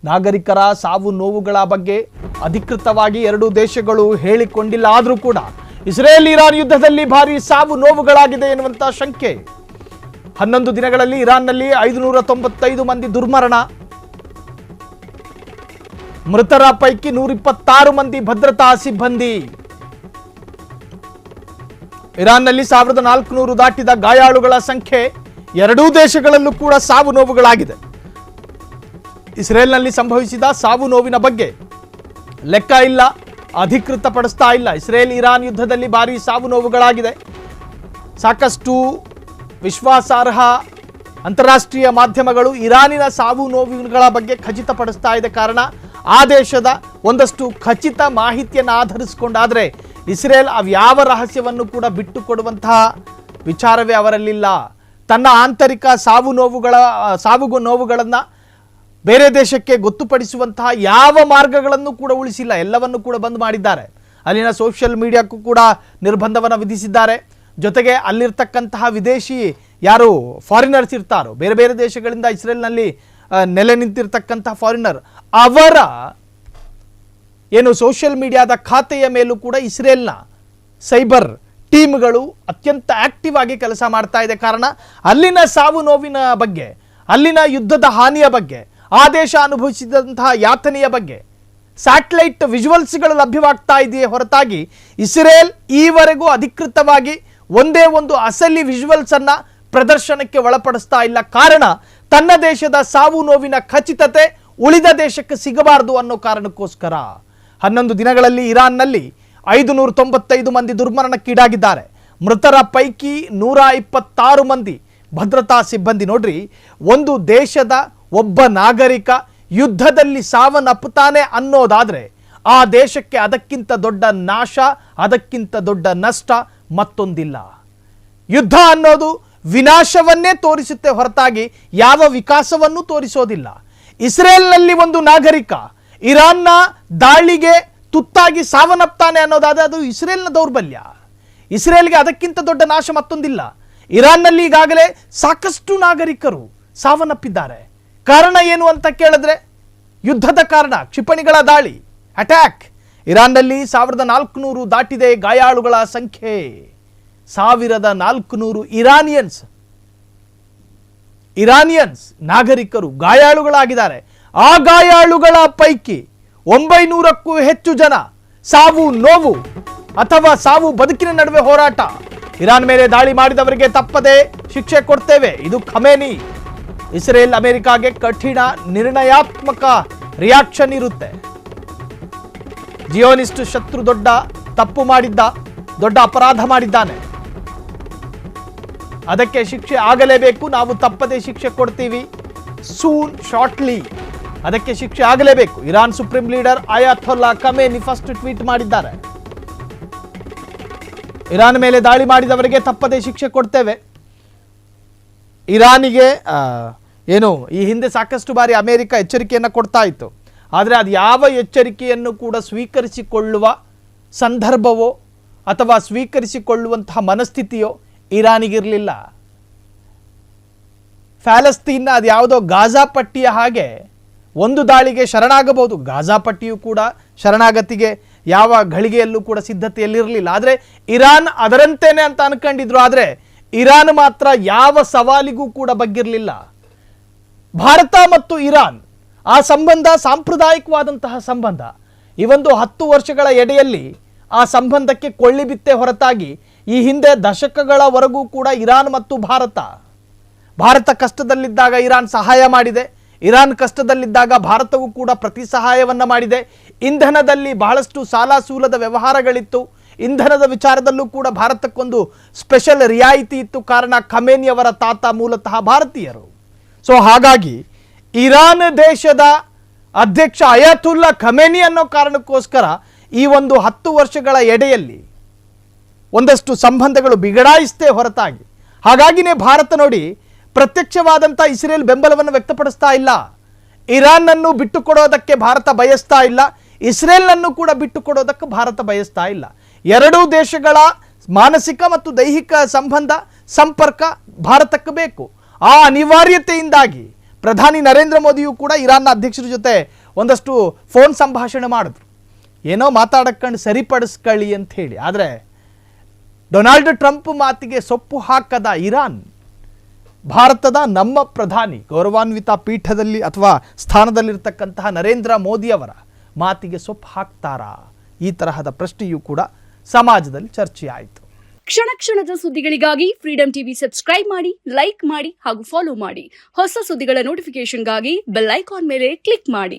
ನಾಗರಿಕರ ಸಾವು ನೋವುಗಳ ಬಗ್ಗೆ ಅಧಿಕೃತವಾಗಿ ಎರಡೂ ದೇಶಗಳು ಹೇಳಿಕೊಂಡಿಲ್ಲ. ಆದರೂ ಕೂಡ ಇಸ್ರೇಲ್ ಇರಾನ್ ಯುದ್ಧದಲ್ಲಿ ಭಾರಿ ಸಾವು ನೋವುಗಳಾಗಿದೆ ಎನ್ನುವಂಥ ಶಂಕೆ. 11 ದಿನಗಳಲ್ಲಿ ಇರಾನ್ನಲ್ಲಿ 595 ಮಂದಿ ದುರ್ಮರಣ, ಮೃತರ ಪೈಕಿ 126 ಮಂದಿ ಭದ್ರತಾ ಸಿಬ್ಬಂದಿ. ಇರಾನ್ನಲ್ಲಿ 1400 ದಾಟಿದ ಗಾಯಾಳುಗಳ ಸಂಖ್ಯೆ. ಎರಡೂ ದೇಶಗಳಲ್ಲೂ ಕೂಡ ಸಾವು ನೋವುಗಳಾಗಿದೆ. ಇಸ್ರೇಲ್ನಲ್ಲಿ ಸಂಭವಿಸಿದ ಸಾವು ನೋವಿನ ಬಗ್ಗೆ ಲೆಕ್ಕ ಇಲ್ಲ, ಅಧಿಕೃತಪಡಿಸ್ತಾ ಇಲ್ಲ. ಇಸ್ರೇಲ್ ಇರಾನ್ ಯುದ್ಧದಲ್ಲಿ ಭಾರಿ ಸಾವು ನೋವುಗಳಾಗಿದೆ. ಸಾಕಷ್ಟು ವಿಶ್ವಾಸಾರ್ಹ ಅಂತಾರಾಷ್ಟ್ರೀಯ ಮಾಧ್ಯಮಗಳು ಇರಾನಿನ ಸಾವು ನೋವುಗಳ ಬಗ್ಗೆ ಖಚಿತಪಡಿಸ್ತಾ ಇದೆ. ಕಾರಣ ಆ ದೇಶದ ಒಂದಷ್ಟು ಖಚಿತ ಮಾಹಿತಿಯನ್ನು ಆಧರಿಸಿಕೊಂಡಾದರೆ ಇಸ್ರೇಲ್ ಅವ್ಯಾವ ರಹಸ್ಯವನ್ನು ಕೂಡ ಬಿಟ್ಟು ಕೊಡುವಂತಹ ವಿಚಾರವೇ ಅವರಲ್ಲಿಲ್ಲ. ತನ್ನ ಆಂತರಿಕ ಸಾವು ನೋವುಗಳನ್ನು ಬೇರೆ ದೇಶಕ್ಕೆ ಗೊತ್ತುಪಡಿಸುವಂತಹ ಯಾವ ಮಾರ್ಗಗಳನ್ನು ಕೂಡ ಉಳಿಸಿಲ್ಲ, ಎಲ್ಲವನ್ನು ಕೂಡ ಬಂದ್ ಮಾಡಿದ್ದಾರೆ. ಅಲ್ಲಿನ ಸೋಷಿಯಲ್ ಮೀಡಿಯಾಕ್ಕೂ ಕೂಡ ನಿರ್ಬಂಧವನ್ನು ವಿಧಿಸಿದ್ದಾರೆ. ಜೊತೆಗೆ ಅಲ್ಲಿರ್ತಕ್ಕಂತಹ ವಿದೇಶಿ ಯಾರು ಫಾರಿನರ್ಸ್ ಇರ್ತಾರೋ, ಬೇರೆ ಬೇರೆ ದೇಶಗಳಿಂದ ಇಸ್ರೇಲ್ನಲ್ಲಿ ನೆಲೆ ನಿಂತಿರ್ತಕ್ಕಂತಹ ಫಾರಿನರ್, ಅವರ ಏನು ಸೋಷಿಯಲ್ ಮೀಡಿಯಾದ ಖಾತೆಯ ಮೇಲೂ ಕೂಡ ಇಸ್ರೇಲ್ನ ಸೈಬರ್ ಟೀಮ್ಗಳು ಅತ್ಯಂತ ಆಕ್ಟಿವ್ ಆಗಿ ಕೆಲಸ ಮಾಡ್ತಾ ಇದೆ. ಕಾರಣ ಅಲ್ಲಿನ ಸಾವು ನೋವಿನ ಬಗ್ಗೆ, ಅಲ್ಲಿನ ಯುದ್ಧದ ಹಾನಿಯ ಬಗ್ಗೆ, ಆ ದೇಶ ಅನುಭವಿಸಿದಂತಹ ಯಾತನೆಯ ಬಗ್ಗೆ ಸ್ಯಾಟಲೈಟ್ ವಿಜುವಲ್ಸ್ಗಳು ಲಭ್ಯವಾಗ್ತಾ ಇದೆಯೇ ಹೊರತಾಗಿ ಇಸ್ರೇಲ್ ಈವರೆಗೂ ಅಧಿಕೃತವಾಗಿ ಒಂದೇ ಒಂದು ಅಸಲಿ ವಿಜುವಲ್ಸ್ ಅನ್ನ ಪ್ರದರ್ಶನಕ್ಕೆ ಒಳಪಡಿಸ್ತಾ ಇಲ್ಲ. ಕಾರಣ ತನ್ನ ದೇಶದ ಸಾವು ನೋವಿನ ಖಚಿತತೆ ಉಳಿದ ದೇಶಕ್ಕೆ ಸಿಗಬಾರದು ಅನ್ನೋ ಕಾರಣಕ್ಕೋಸ್ಕರ 11 ದಿನಗಳಲ್ಲಿ ಇರಾನ್ನಲ್ಲಿ 595 ಮಂದಿ ದುರ್ಮರಣಕ್ಕೀಡಾಗಿದ್ದಾರೆ. ಮೃತರ ಪೈಕಿ 126 ಮಂದಿ ಭದ್ರತಾ ಸಿಬ್ಬಂದಿ. ನೋಡ್ರಿ, ಒಂದು ದೇಶದ ಒಬ್ಬ ನಾಗರಿಕ ಯುದ್ಧದಲ್ಲಿ ಸಾವನ್ನಪ್ಪುತ್ತಾನೆ ಅನ್ನೋದಾದ್ರೆ ಆ ದೇಶಕ್ಕೆ ಅದಕ್ಕಿಂತ ದೊಡ್ಡ ನಾಶ, ಅದಕ್ಕಿಂತ ದೊಡ್ಡ ನಷ್ಟ ಮತ್ತೊಂದಿಲ್ಲ. ಯುದ್ಧ ಅನ್ನೋದು ವಿನಾಶವನ್ನೇ ತೋರಿಸುತ್ತೆ ಹೊರತಾಗಿ ಯಾವ ವಿಕಾಸವನ್ನು ತೋರಿಸೋದಿಲ್ಲ. ಇಸ್ರೇಲ್ನಲ್ಲಿ ಒಂದು ನಾಗರಿಕ ಇರಾನ್ನ ದಾಳಿಗೆ ತುತ್ತಾಗಿ ಸಾವನ್ನಪ್ತಾನೆ ಅನ್ನೋದಾದ್ರೆ ಅದು ಇಸ್ರೇಲ್ನ ದೌರ್ಬಲ್ಯ. ಇಸ್ರೇಲ್ಗೆ ಅದಕ್ಕಿಂತ ದೊಡ್ಡ ನಾಶ ಮತ್ತೊಂದಿಲ್ಲ. ಇರಾನ್ನಲ್ಲಿ ಈಗಾಗಲೇ ಸಾಕಷ್ಟು ನಾಗರಿಕರು ಸಾವನ್ನಪ್ಪಿದ್ದಾರೆ. ಕಾರಣ ಏನು ಅಂತ ಕೇಳಿದ್ರೆ ಯುದ್ಧದ ಕಾರಣ, ಕ್ಷಿಪಣಿಗಳ ದಾಳಿ, ಅಟ್ಯಾಕ್. ಇರಾನ್ನಲ್ಲಿ 1400 ದಾಟಿದೆ ಗಾಯಾಳುಗಳ ಸಂಖ್ಯೆ. 1400 ಇರಾನಿಯನ್ಸ್ ನಾಗರಿಕರು ಗಾಯಾಳುಗಳಾಗಿದ್ದಾರೆ. ಆ ಗಾಯಾಳುಗಳ ಪೈಕಿ 900ಕ್ಕೂ ಹೆಚ್ಚು ಜನ ಸಾವು ನೋವು ಅಥವಾ ಸಾವು ಬದುಕಿನ ನಡುವೆ ಹೋರಾಟ. ಇರಾನ್ ಮೇಲೆ ದಾಳಿ ಮಾಡಿದವರಿಗೆ ತಪ್ಪದೆ ಶಿಕ್ಷೆ ಕೊಡ್ತೇವೆ, ಇದು ಖಮೇನಿ. ಇಸ್ರೇಲ್ ಅಮೆರಿಕಾಗೆ ಕಠಿಣ ನಿರ್ಣಯಾತ್ಮಕ ರಿಯಾಕ್ಷನ್ ಇರುತ್ತೆ. ಜಿಯೋನಿಸ್ಟ್ ಶತ್ರು ದೊಡ್ಡ ತಪ್ಪು ಮಾಡಿದ್ದ, ದೊಡ್ಡ ಅಪರಾಧ ಮಾಡಿದ್ದಾನೆ, ಅದಕ್ಕೆ ಶಿಕ್ಷೆ ಆಗಲೇಬೇಕು. ನಾವು ತಪ್ಪದೆ ಶಿಕ್ಷೆ ಕೊಡ್ತೀವಿ, ಸೂನ್, ಶಾರ್ಟ್ಲಿ ಅದಕ್ಕೆ ಶಿಕ್ಷೆ ಆಗಲೇಬೇಕು. Iran supreme leader Ayatollah Khamenei first tweet ಮಾಡಿದ್ದಾರೆ. ಇರಾನ್ ಮೇಲೆ ದಾಳಿ ಮಾಡಿದವರಿಗೆ ತಪ್ಪದೆ ಶಿಕ್ಷೆ ಕೊಡ್ತೇವೆ. ಇರಾನಿಗೆ ಏನು ಈ ಹಿಂದೆ ಸಾಕಷ್ಟು ಬಾರಿ ಅಮೆರಿಕ ಎಚ್ಚರಿಕೆಯನ್ನು ಕೊಡ್ತಾ ಇತ್ತು. ಆದರೆ ಅದು ಯಾವ ಎಚ್ಚರಿಕೆಯನ್ನು ಕೂಡ ಸ್ವೀಕರಿಸಿಕೊಳ್ಳುವ ಸಂದರ್ಭವೋ ಅಥವಾ ಸ್ವೀಕರಿಸಿಕೊಳ್ಳುವಂತಹ ಮನಸ್ಥಿತಿಯೋ ಇರಾನಿಗಿರಲಿಲ್ಲ. ಪ್ಯಾಲೆಸ್ತೀನ್ನ ಅದು ಯಾವುದೋ ಗಾಜಾ ಪಟ್ಟಿಯ ಹಾಗೆ ಒಂದು ದಾಳಿಗೆ ಶರಣಾಗಬಹುದು. ಗಾಜಾ ಪಟ್ಟಿಯು ಕೂಡ ಶರಣಾಗತಿಗೆ ಯಾವ ಘಳಿಗೆಯಲ್ಲೂ ಕೂಡ ಸಿದ್ಧತೆಯಲ್ಲಿರಲಿಲ್ಲ. ಆದರೆ ಇರಾನ್ ಅದರಂತೇನೆ ಅಂತ ಅನ್ಕೊಂಡಿದ್ರು. ಆದರೆ ಇರಾನ್ ಮಾತ್ರ ಯಾವ ಸವಾಲಿಗೂ ಕೂಡ ಬಗ್ಗಿರಲಿಲ್ಲ. ಭಾರತ ಮತ್ತು ಇರಾನ್ ಆ ಸಂಬಂಧ ಸಾಂಪ್ರದಾಯಿಕವಾದಂತಹ ಸಂಬಂಧ. ಈ ಒಂದು 10 ವರ್ಷಗಳ ಎಡೆಯಲ್ಲಿ ಆ ಸಂಬಂಧಕ್ಕೆ ಕೊಳ್ಳಿ ಬಿತ್ತೆ ಹೊರತಾಗಿ ಈ ಹಿಂದೆ ದಶಕಗಳವರೆಗೂ ಕೂಡ ಇರಾನ್ ಮತ್ತು ಭಾರತ ಕಷ್ಟದಲ್ಲಿದ್ದಾಗ ಇರಾನ್ ಸಹಾಯ ಮಾಡಿದೆ. ಇರಾನ್ ಕಷ್ಟದಲ್ಲಿದ್ದಾಗ ಭಾರತವು ಕೂಡ ಪ್ರತಿ ಸಹಾಯವನ್ನು ಮಾಡಿದೆ. ಇಂಧನದಲ್ಲಿ ಬಹಳಷ್ಟು ಸಾಲ ಸೂಲದ ವ್ಯವಹಾರಗಳಿತ್ತು. ಇಂಧನದ ವಿಚಾರದಲ್ಲೂ ಕೂಡ ಭಾರತಕ್ಕೊಂದು ಸ್ಪೆಷಲ್ ರಿಯಾಯಿತಿ ಇತ್ತು. ಕಾರಣ ಖಮೇನಿಯವರ ತಾತ ಮೂಲತಃ ಭಾರತೀಯರು. ಸೊ ಹಾಗಾಗಿ ಇರಾನ್ ದೇಶದ ಅಧ್ಯಕ್ಷ ಅಯಾತುಲ್ಲಾ ಖಮೇನಿ ಅನ್ನೋ ಕಾರಣಕ್ಕೋಸ್ಕರ ಈ ಒಂದು 10 ವರ್ಷಗಳ ಎಡೆಯಲ್ಲಿ ಒಂದಷ್ಟು ಸಂಬಂಧಗಳು ಬಿಗಡಾಯಿಸ್ತೇ ಹೊರತಾಗಿ. ಹಾಗಾಗಿನೇ ಭಾರತ ನೋಡಿ ಪ್ರತ್ಯಕ್ಷವಾದಂಥ ಇಸ್ರೇಲ್ ಬೆಂಬಲವನ್ನು ವ್ಯಕ್ತಪಡಿಸ್ತಾ ಇಲ್ಲ. ಇರಾನ್ನನ್ನು ಬಿಟ್ಟುಕೊಡೋದಕ್ಕೆ ಭಾರತ ಬಯಸ್ತಾ ಇಲ್ಲ, ಇಸ್ರೇಲ್ನನ್ನು ಕೂಡ ಬಿಟ್ಟುಕೊಡೋದಕ್ಕೆ ಭಾರತ ಬಯಸ್ತಾ ಇಲ್ಲ. ಎರಡೂ ದೇಶಗಳ ಮಾನಸಿಕ ಮತ್ತು ದೈಹಿಕ ಸಂಬಂಧ ಸಂಪರ್ಕ ಭಾರತಕ್ಕೆ ಬೇಕು. ಆ ಅನಿವಾರ್ಯತೆಯಿಂದಾಗಿ ಪ್ರಧಾನಿ ನರೇಂದ್ರ ಮೋದಿಯು ಕೂಡ ಇರಾನ್ನ ಅಧ್ಯಕ್ಷರ ಜೊತೆ ಒಂದಷ್ಟು ಫೋನ್ ಸಂಭಾಷಣೆ ಮಾಡಿದ್ರು, ಏನೋ ಮಾತಾಡಕ್ಕಂಡು ಸರಿಪಡಿಸ್ಕೊಳ್ಳಿ ಅಂತ ಹೇಳಿ. ಆದರೆ ಡೊನಾಲ್ಡ್ ಟ್ರಂಪ್ ಮಾತಿಗೆ ಸೊಪ್ಪು ಹಾಕದ ಇರಾನ್ ಭಾರತದ ನಮ್ಮ ಪ್ರಧಾನಿ ಗೌರವಾನ್ವಿತ ಪೀಠದಲ್ಲಿ ಅಥವಾ ಸ್ಥಾನದಲ್ಲಿರ್ತಕ್ಕಂತಹ ನರೇಂದ್ರ ಮೋದಿಯವರ ಮಾತಿಗೆ ಸೊಪ್ಪು ಹಾಕ್ತಾರಾ? ಈ ತರಹದ ಪ್ರಶ್ನೆಯೂ ಕೂಡ ಸಮಾಜದಲ್ಲಿ ಚರ್ಚೆಯಾಯಿತು. ಕ್ಷಣ ಕ್ಷಣದ ಸುದ್ದಿಗಳಿಗಾಗಿ ಫ್ರೀಡಂ ಟಿವಿ ಸಬ್ಸ್ಕ್ರೈಬ್ ಮಾಡಿ, ಲೈಕ್ ಮಾಡಿ ಹಾಗೂ ಫಾಲೋ ಮಾಡಿ. ಹೊಸ ಸುದ್ದಿಗಳ ನೋಟಿಫಿಕೇಶನ್ಗಾಗಿ ಬೆಲ್ ಐಕಾನ್ ಮೇಲೆ ಕ್ಲಿಕ್ ಮಾಡಿ.